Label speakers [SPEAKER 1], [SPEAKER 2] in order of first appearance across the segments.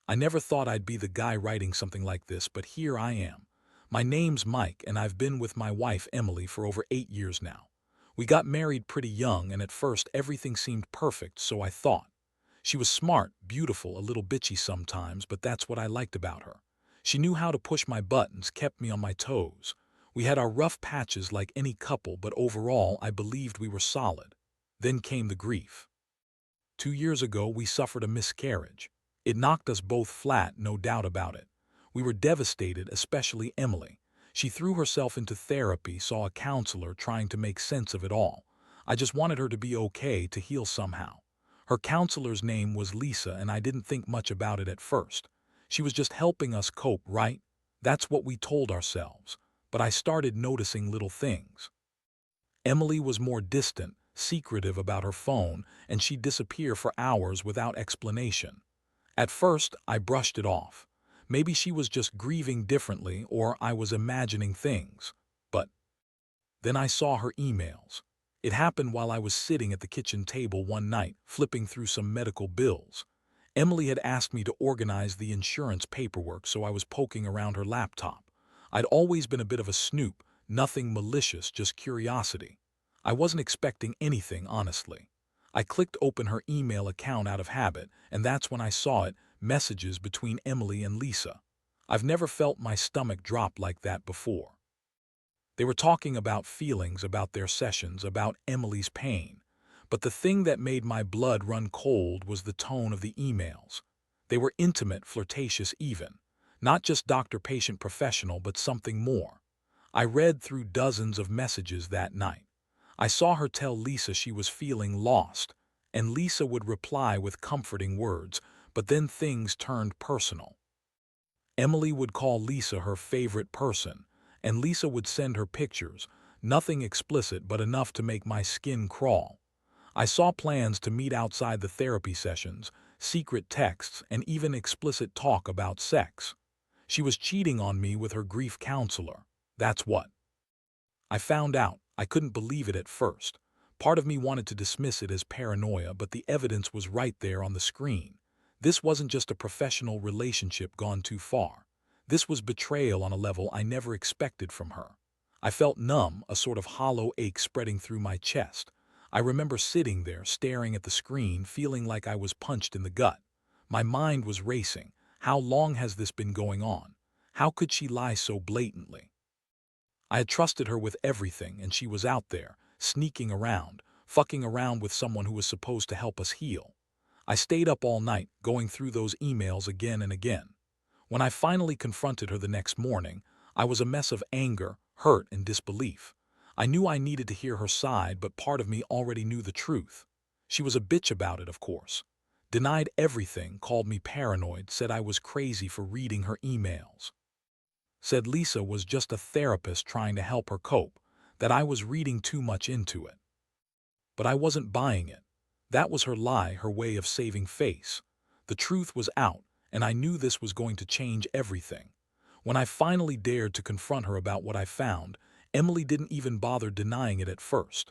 [SPEAKER 1] I never thought I'd be the guy writing something like this, but here I am. My name's Mike, and I've been with my wife, Emily, for over 8 years now. We got married pretty young, and at first everything seemed perfect, so I thought. She was smart, beautiful, a little bitchy sometimes, but that's what I liked about her. She knew how to push my buttons, kept me on my toes. We had our rough patches like any couple, but overall I believed we were solid. Then came the grief. 2 years ago, we suffered a miscarriage. It knocked us both flat, no doubt about it. We were devastated, especially Emily. She threw herself into therapy, saw a counselor, trying to make sense of it all. I just wanted her to be okay, to heal somehow. Her counselor's name was Lisa, and I didn't think much about it at first. She was just helping us cope, right? That's what we told ourselves. But I started noticing little things. Emily was more distant, secretive about her phone, and she'd disappear for hours without explanation. At first, I brushed it off. Maybe she was just grieving differently, or I was imagining things. But then I saw her emails. It happened while I was sitting at the kitchen table one night, flipping through some medical bills. Emily had asked me to organize the insurance paperwork, so I was poking around her laptop. I'd always been a bit of a snoop, nothing malicious, just curiosity. I wasn't expecting anything, honestly. I clicked open her email account out of habit, and that's when I saw it, messages between Emily and Lisa. I've never felt my stomach drop like that before. They were talking about feelings, about their sessions, about Emily's pain. But the thing that made my blood run cold was the tone of the emails. They were intimate, flirtatious even. Not just doctor-patient professional, but something more. I read through dozens of messages that night. I saw her tell Lisa she was feeling lost, and Lisa would reply with comforting words, but then things turned personal. Emily would call Lisa her favorite person, and Lisa would send her pictures, nothing explicit but enough to make my skin crawl. I saw plans to meet outside the therapy sessions, secret texts, and even explicit talk about sex. She was cheating on me with her grief counselor. That's what. I found out. I couldn't believe it at first. Part of me wanted to dismiss it as paranoia, but the evidence was right there on the screen. This wasn't just a professional relationship gone too far. This was betrayal on a level I never expected from her. I felt numb, a sort of hollow ache spreading through my chest. I remember sitting there, staring at the screen, feeling like I was punched in the gut. My mind was racing. How long has this been going on? How could she lie so blatantly? I had trusted her with everything, and she was out there, sneaking around, fucking around with someone who was supposed to help us heal. I stayed up all night, going through those emails again and again. When I finally confronted her the next morning, I was a mess of anger, hurt, and disbelief. I knew I needed to hear her side, but part of me already knew the truth. She was a bitch about it, of course. Denied everything, called me paranoid, said I was crazy for reading her emails. Said Lisa was just a therapist trying to help her cope, that I was reading too much into it. But I wasn't buying it. That was her lie, her way of saving face. The truth was out, and I knew this was going to change everything. When I finally dared to confront her about what I found, Emily didn't even bother denying it at first.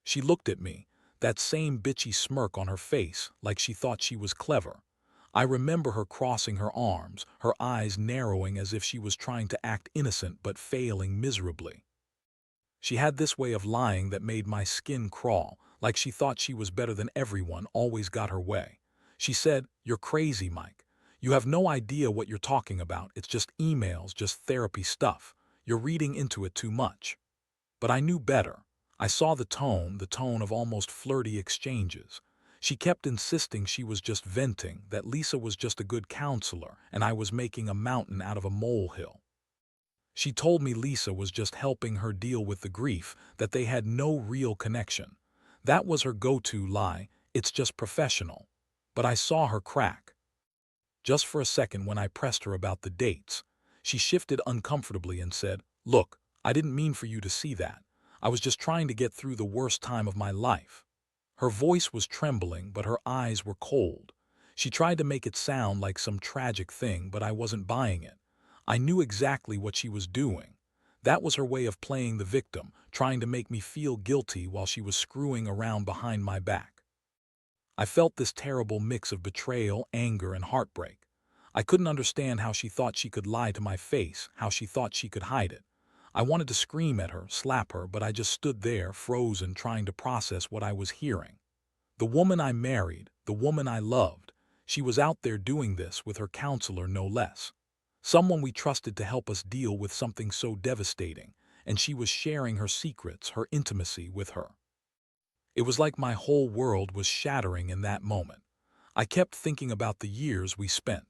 [SPEAKER 1] She looked at me, that same bitchy smirk on her face, like she thought she was clever. I remember her crossing her arms, her eyes narrowing as if she was trying to act innocent but failing miserably. She had this way of lying that made my skin crawl, like she thought she was better than everyone, always got her way. She said, "You're crazy, Mike. You have no idea what you're talking about. It's just emails, just therapy stuff. You're reading into it too much." But I knew better. I saw the tone of almost flirty exchanges. She kept insisting she was just venting, that Lisa was just a good counselor, and I was making a mountain out of a molehill. She told me Lisa was just helping her deal with the grief, that they had no real connection. That was her go-to lie, "It's just professional." But I saw her crack. Just for a second when I pressed her about the dates. She shifted uncomfortably and said, "Look, I didn't mean for you to see that. I was just trying to get through the worst time of my life." Her voice was trembling, but her eyes were cold. She tried to make it sound like some tragic thing, but I wasn't buying it. I knew exactly what she was doing. That was her way of playing the victim, trying to make me feel guilty while she was screwing around behind my back. I felt this terrible mix of betrayal, anger, and heartbreak. I couldn't understand how she thought she could lie to my face, how she thought she could hide it. I wanted to scream at her, slap her, but I just stood there, frozen, trying to process what I was hearing. The woman I married, the woman I loved, she was out there doing this with her counselor, no less. Someone we trusted to help us deal with something so devastating, and she was sharing her secrets, her intimacy with her. It was like my whole world was shattering in that moment. I kept thinking about the years we spent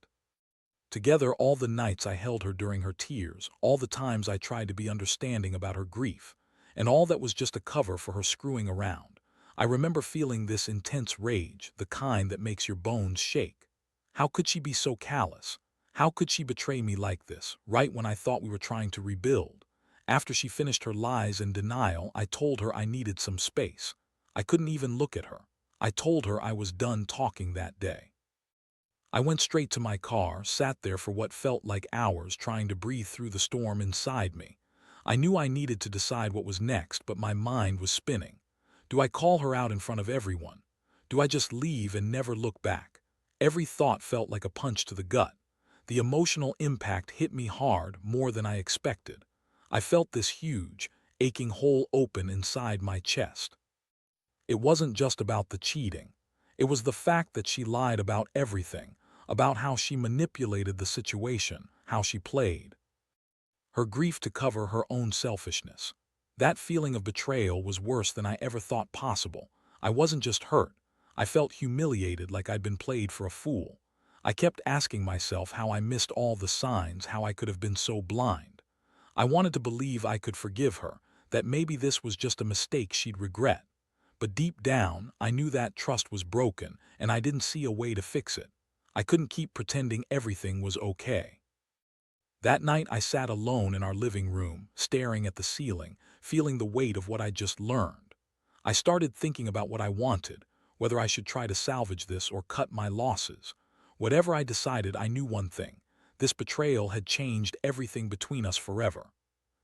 [SPEAKER 1] together, all the nights I held her during her tears, all the times I tried to be understanding about her grief, and all that was just a cover for her screwing around. I remember feeling this intense rage, the kind that makes your bones shake. How could she be so callous? How could she betray me like this, right when I thought we were trying to rebuild? After she finished her lies and denial, I told her I needed some space. I couldn't even look at her. I told her I was done talking that day. I went straight to my car, sat there for what felt like hours, trying to breathe through the storm inside me. I knew I needed to decide what was next, but my mind was spinning. Do I call her out in front of everyone? Do I just leave and never look back? Every thought felt like a punch to the gut. The emotional impact hit me hard, more than I expected. I felt this huge, aching hole open inside my chest. It wasn't just about the cheating. It was the fact that she lied about everything, about how she manipulated the situation, how she played her grief to cover her own selfishness. That feeling of betrayal was worse than I ever thought possible. I wasn't just hurt. I felt humiliated, like I'd been played for a fool. I kept asking myself how I missed all the signs, how I could have been so blind. I wanted to believe I could forgive her, that maybe this was just a mistake she'd regret. But deep down, I knew that trust was broken, and I didn't see a way to fix it. I couldn't keep pretending everything was okay. That night I sat alone in our living room, staring at the ceiling, feeling the weight of what I'd just learned. I started thinking about what I wanted, whether I should try to salvage this or cut my losses. Whatever I decided, I knew one thing: this betrayal had changed everything between us forever.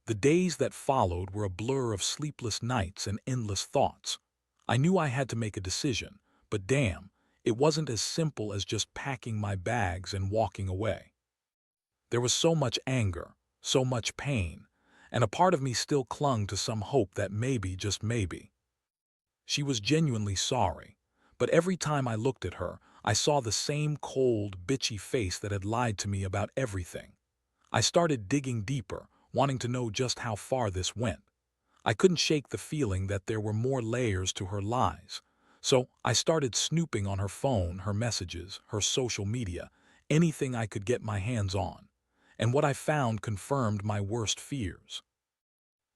[SPEAKER 1] The days that followed were a blur of sleepless nights and endless thoughts. I knew I had to make a decision, but damn, it wasn't as simple as just packing my bags and walking away. There was so much anger, so much pain, and a part of me still clung to some hope that maybe, just maybe, she was genuinely sorry. But every time I looked at her, I saw the same cold, bitchy face that had lied to me about everything. I started digging deeper, wanting to know just how far this went. I couldn't shake the feeling that there were more layers to her lies. So I started snooping on her phone, her messages, her social media, anything I could get my hands on. And what I found confirmed my worst fears.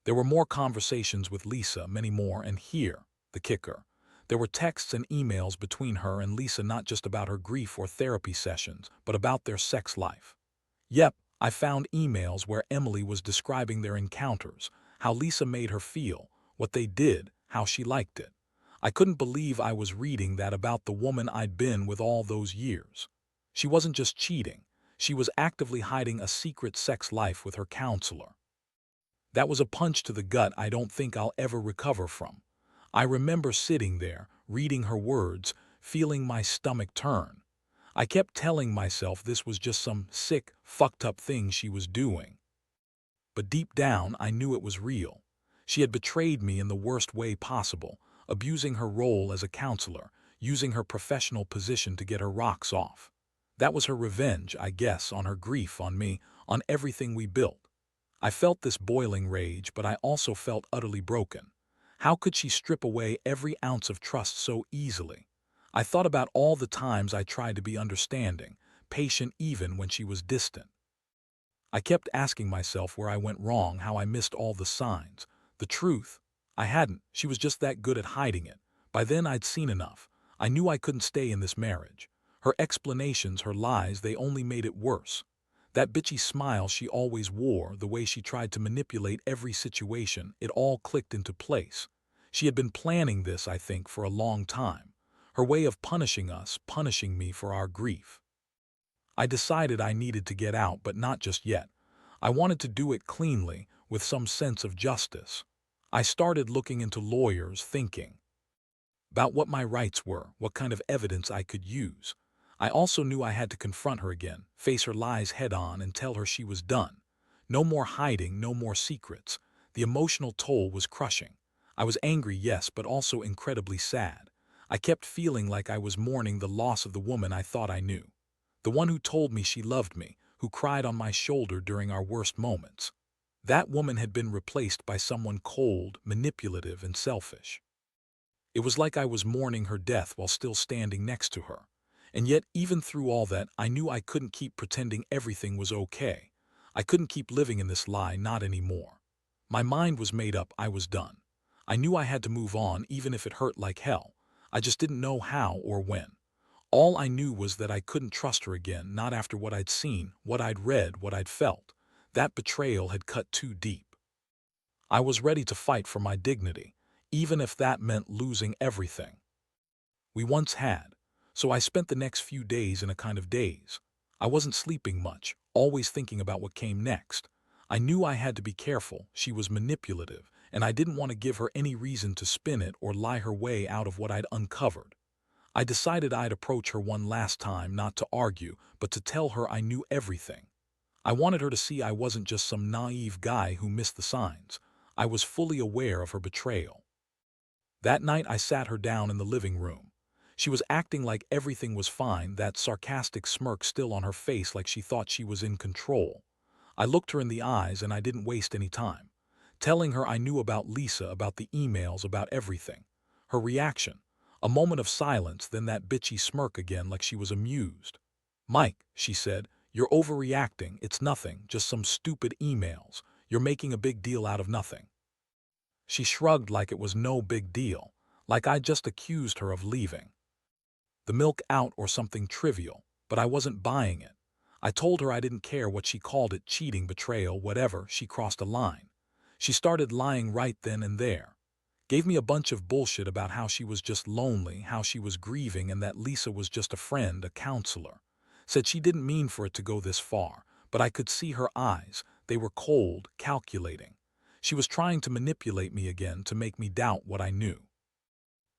[SPEAKER 1] There were more conversations with Lisa, many more, and here, the kicker. There were texts and emails between her and Lisa, not just about her grief or therapy sessions, but about their sex life. Yep, I found emails where Emily was describing their encounters, how Lisa made her feel, what they did, how she liked it. I couldn't believe I was reading that about the woman I'd been with all those years. She wasn't just cheating. She was actively hiding a secret sex life with her counselor. That was a punch to the gut I don't think I'll ever recover from. I remember sitting there, reading her words, feeling my stomach turn. I kept telling myself this was just some sick, fucked up thing she was doing. But deep down, I knew it was real. She had betrayed me in the worst way possible, abusing her role as a counselor, using her professional position to get her rocks off. That was her revenge, I guess, on her grief, on me, on everything we built. I felt this boiling rage, but I also felt utterly broken. How could she strip away every ounce of trust so easily? I thought about all the times I tried to be understanding, patient even when she was distant. I kept asking myself where I went wrong, how I missed all the signs. The truth? I hadn't. She was just that good at hiding it. By then I'd seen enough. I knew I couldn't stay in this marriage. Her explanations, her lies, they only made it worse. That bitchy smile she always wore, the way she tried to manipulate every situation, it all clicked into place. She had been planning this, I think, for a long time. Her way of punishing us, punishing me for our grief. I decided I needed to get out, but not just yet. I wanted to do it cleanly, with some sense of justice. I started looking into lawyers, thinking about what my rights were, what kind of evidence I could use. I also knew I had to confront her again, face her lies head on and tell her she was done. No more hiding, no more secrets. The emotional toll was crushing. I was angry, yes, but also incredibly sad. I kept feeling like I was mourning the loss of the woman I thought I knew. The one who told me she loved me, who cried on my shoulder during our worst moments. That woman had been replaced by someone cold, manipulative, and selfish. It was like I was mourning her death while still standing next to her. And yet, even through all that, I knew I couldn't keep pretending everything was okay. I couldn't keep living in this lie, not anymore. My mind was made up, I was done. I knew I had to move on, even if it hurt like hell. I just didn't know how or when. All I knew was that I couldn't trust her again, not after what I'd seen, what I'd read, what I'd felt. That betrayal had cut too deep. I was ready to fight for my dignity, even if that meant losing everything we once had. So I spent the next few days in a kind of daze. I wasn't sleeping much, always thinking about what came next. I knew I had to be careful. She was manipulative, and I didn't want to give her any reason to spin it or lie her way out of what I'd uncovered. I decided I'd approach her one last time, not to argue, but to tell her I knew everything. I wanted her to see I wasn't just some naive guy who missed the signs. I was fully aware of her betrayal. That night I sat her down in the living room. She was acting like everything was fine, that sarcastic smirk still on her face, like she thought she was in control. I looked her in the eyes and I didn't waste any time, telling her I knew about Lisa, about the emails, about everything. Her reaction, a moment of silence, then that bitchy smirk again, like she was amused. "Mike," she said, "you're overreacting. It's nothing, just some stupid emails. You're making a big deal out of nothing." She shrugged like it was no big deal, like I'd just accused her of leaving the milk out or something trivial, but I wasn't buying it. I told her I didn't care what she called it, cheating, betrayal, whatever. She crossed a line. She started lying right then and there. Gave me a bunch of bullshit about how she was just lonely, how she was grieving, and that Lisa was just a friend, a counselor. Said she didn't mean for it to go this far, but I could see her eyes. They were cold, calculating. She was trying to manipulate me again, to make me doubt what I knew.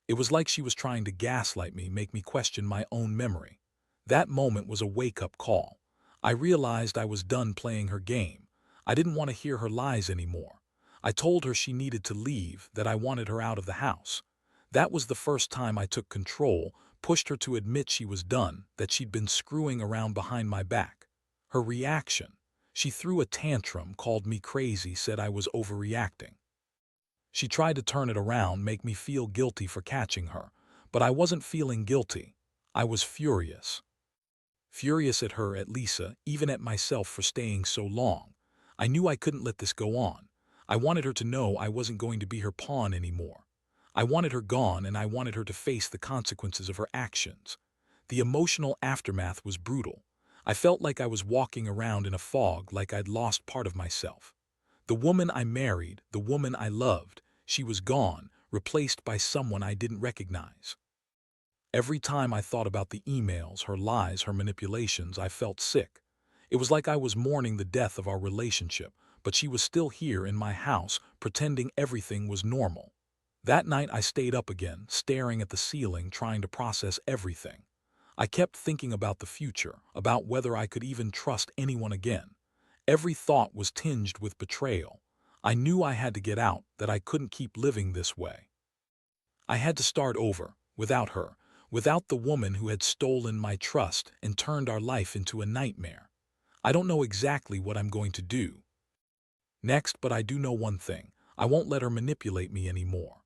[SPEAKER 1] It was like she was trying to gaslight me, make me question my own memory. That moment was a wake-up call. I realized I was done playing her game. I didn't want to hear her lies anymore. I told her she needed to leave, that I wanted her out of the house. That was the first time I took control, pushed her to admit she was done, that she'd been screwing around behind my back. Her reaction. She threw a tantrum, called me crazy, said I was overreacting. She tried to turn it around, make me feel guilty for catching her, but I wasn't feeling guilty. I was furious. Furious at her, at Lisa, even at myself for staying so long. I knew I couldn't let this go on. I wanted her to know I wasn't going to be her pawn anymore. I wanted her gone, and I wanted her to face the consequences of her actions. The emotional aftermath was brutal. I felt like I was walking around in a fog, like I'd lost part of myself. The woman I married, the woman I loved, she was gone, replaced by someone I didn't recognize. Every time I thought about the emails, her lies, her manipulations, I felt sick. It was like I was mourning the death of our relationship, but she was still here in my house, pretending everything was normal. That night I stayed up again, staring at the ceiling, trying to process everything. I kept thinking about the future, about whether I could even trust anyone again. Every thought was tinged with betrayal. I knew I had to get out, that I couldn't keep living this way. I had to start over, without her, without the woman who had stolen my trust and turned our life into a nightmare. I don't know exactly what I'm going to do next, but I do know one thing. I won't let her manipulate me anymore.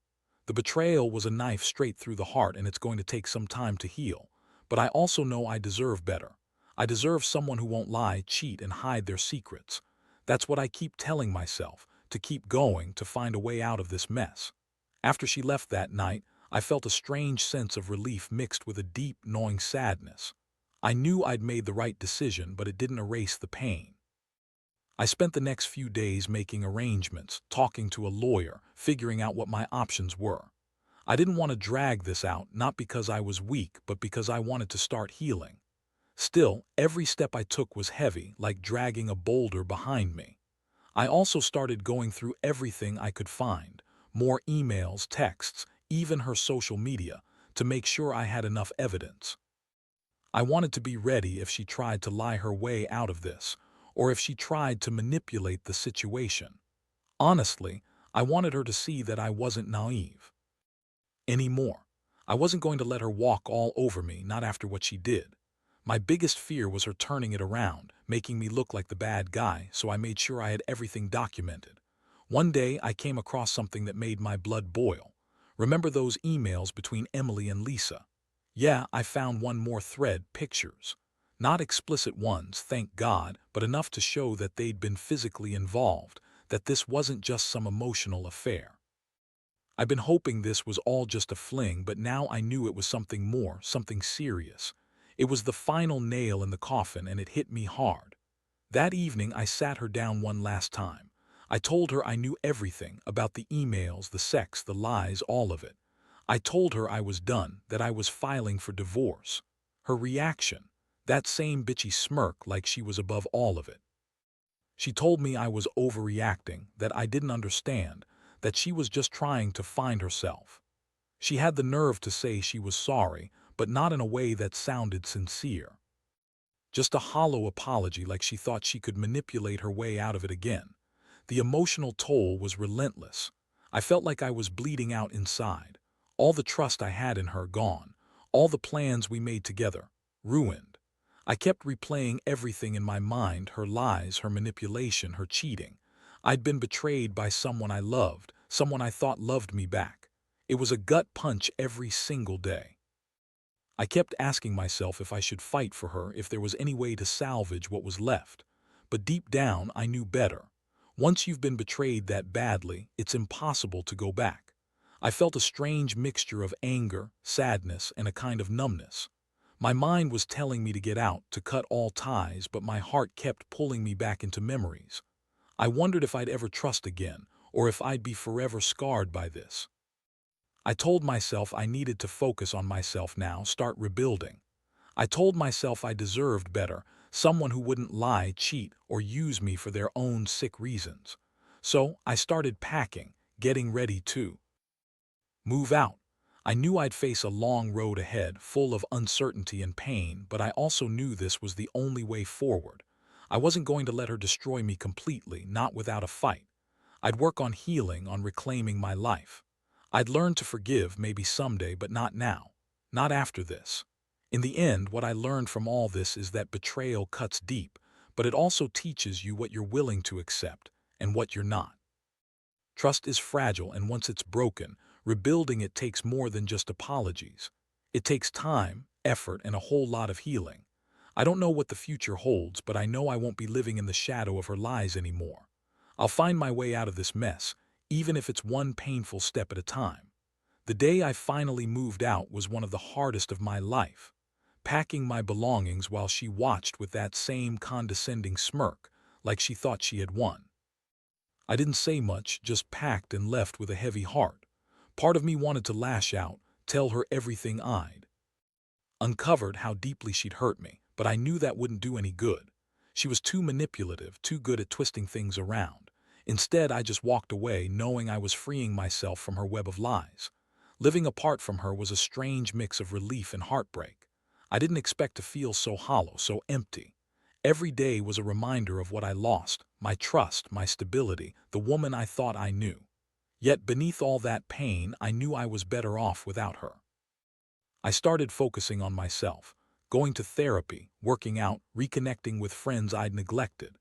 [SPEAKER 1] The betrayal was a knife straight through the heart, and it's going to take some time to heal. But I also know I deserve better. I deserve someone who won't lie, cheat, and hide their secrets. That's what I keep telling myself, to keep going, to find a way out of this mess. After she left that night, I felt a strange sense of relief mixed with a deep, gnawing sadness. I knew I'd made the right decision, but it didn't erase the pain. I spent the next few days making arrangements, talking to a lawyer, figuring out what my options were. I didn't want to drag this out, not because I was weak, but because I wanted to start healing. Still, every step I took was heavy, like dragging a boulder behind me. I also started going through everything I could find, more emails, texts, even her social media, to make sure I had enough evidence. I wanted to be ready if she tried to lie her way out of this, or if she tried to manipulate the situation. Honestly, I wanted her to see that I wasn't naive anymore. I wasn't going to let her walk all over me, not after what she did. My biggest fear was her turning it around, making me look like the bad guy, so I made sure I had everything documented. One day, I came across something that made my blood boil. Remember those emails between Emily and Lisa? Yeah, I found one more thread, pictures. Not explicit ones, thank God, but enough to show that they'd been physically involved, that this wasn't just some emotional affair. I'd been hoping this was all just a fling, but now I knew it was something more, something serious. It was the final nail in the coffin, and it hit me hard. That evening, I sat her down one last time. I told her I knew everything about the emails, the sex, the lies, all of it. I told her I was done, that I was filing for divorce. Her reaction, that same bitchy smirk like she was above all of it. She told me I was overreacting, that I didn't understand, that she was just trying to find herself. She had the nerve to say she was sorry, but not in a way that sounded sincere. Just a hollow apology, like she thought she could manipulate her way out of it again. The emotional toll was relentless. I felt like I was bleeding out inside. All the trust I had in her gone. All the plans we made together ruined. I kept replaying everything in my mind, her lies, her manipulation, her cheating. I'd been betrayed by someone I loved, someone I thought loved me back. It was a gut punch every single day. I kept asking myself if I should fight for her, if there was any way to salvage what was left. But deep down, I knew better. Once you've been betrayed that badly, it's impossible to go back. I felt a strange mixture of anger, sadness, and a kind of numbness. My mind was telling me to get out, to cut all ties, but my heart kept pulling me back into memories. I wondered if I'd ever trust again, or if I'd be forever scarred by this. I told myself I needed to focus on myself now, start rebuilding. I told myself I deserved better, someone who wouldn't lie, cheat, or use me for their own sick reasons. So I started packing, getting ready to move out. I knew I'd face a long road ahead, full of uncertainty and pain, but I also knew this was the only way forward. I wasn't going to let her destroy me completely, not without a fight. I'd work on healing, on reclaiming my life. I'd learn to forgive, maybe someday, but not now. Not after this. In the end, what I learned from all this is that betrayal cuts deep, but it also teaches you what you're willing to accept and what you're not. Trust is fragile, and once it's broken, rebuilding it takes more than just apologies. It takes time, effort, and a whole lot of healing. I don't know what the future holds, but I know I won't be living in the shadow of her lies anymore. I'll find my way out of this mess, even if it's one painful step at a time. The day I finally moved out was one of the hardest of my life. Packing my belongings while she watched with that same condescending smirk, like she thought she had won. I didn't say much, just packed and left with a heavy heart. Part of me wanted to lash out, tell her everything I'd uncovered, how deeply she'd hurt me, but I knew that wouldn't do any good. She was too manipulative, too good at twisting things around. Instead, I just walked away, knowing I was freeing myself from her web of lies. Living apart from her was a strange mix of relief and heartbreak. I didn't expect to feel so hollow, so empty. Every day was a reminder of what I lost, my trust, my stability, the woman I thought I knew. Yet beneath all that pain, I knew I was better off without her. I started focusing on myself, going to therapy, working out, reconnecting with friends I'd neglected.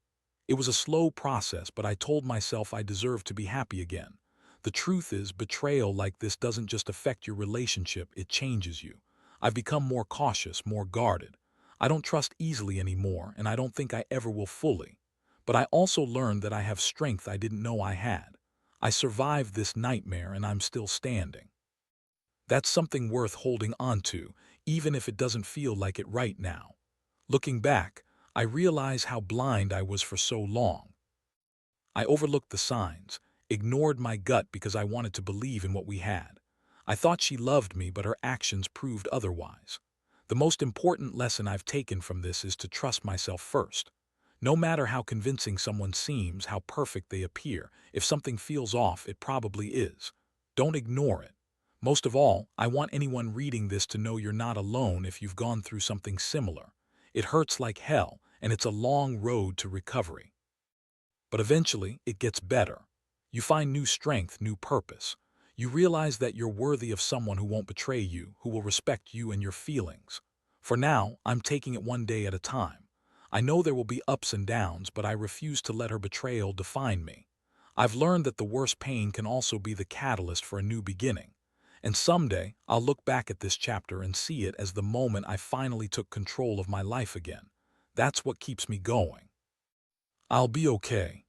[SPEAKER 1] It was a slow process, but I told myself I deserved to be happy again. The truth is, betrayal like this doesn't just affect your relationship, it changes you. I've become more cautious, more guarded. I don't trust easily anymore, and I don't think I ever will fully. But I also learned that I have strength I didn't know I had. I survived this nightmare, and I'm still standing. That's something worth holding on to, even if it doesn't feel like it right now. Looking back, I realize how blind I was for so long. I overlooked the signs, ignored my gut because I wanted to believe in what we had. I thought she loved me, but her actions proved otherwise. The most important lesson I've taken from this is to trust myself first. No matter how convincing someone seems, how perfect they appear, if something feels off, it probably is. Don't ignore it. Most of all, I want anyone reading this to know you're not alone if you've gone through something similar. It hurts like hell, and it's a long road to recovery. But eventually, it gets better. You find new strength, new purpose. You realize that you're worthy of someone who won't betray you, who will respect you and your feelings. For now, I'm taking it one day at a time. I know there will be ups and downs, but I refuse to let her betrayal define me. I've learned that the worst pain can also be the catalyst for a new beginning. And someday, I'll look back at this chapter and see it as the moment I finally took control of my life again. That's what keeps me going. I'll be okay.